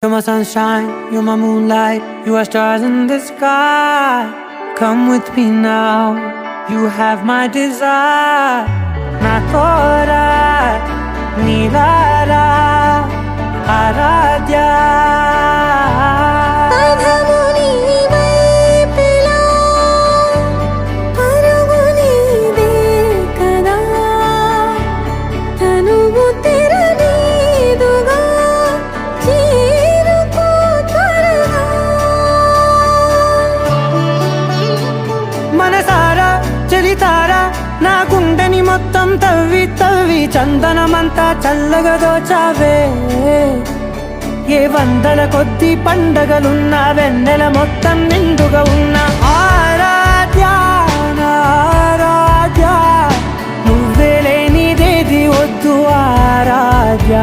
You're my sunshine, you're my moonlight, you are stars in the sky. Come with me now, you have my desire. Nakora, Nilara, Aradhya. మనసారా చలితారా నా గుండెని మొత్తం తవ్వి తవ్వి చందనమంతా చల్లగా దోచావే. ఏ వందల కొద్ది పండగలున్న వెన్నెల మొత్తం నిండుగా ఉన్న ఆరాధ్య నా ఆరాధ్య, నువ్వే లేనిదేది వద్దు ఆరాధ్య.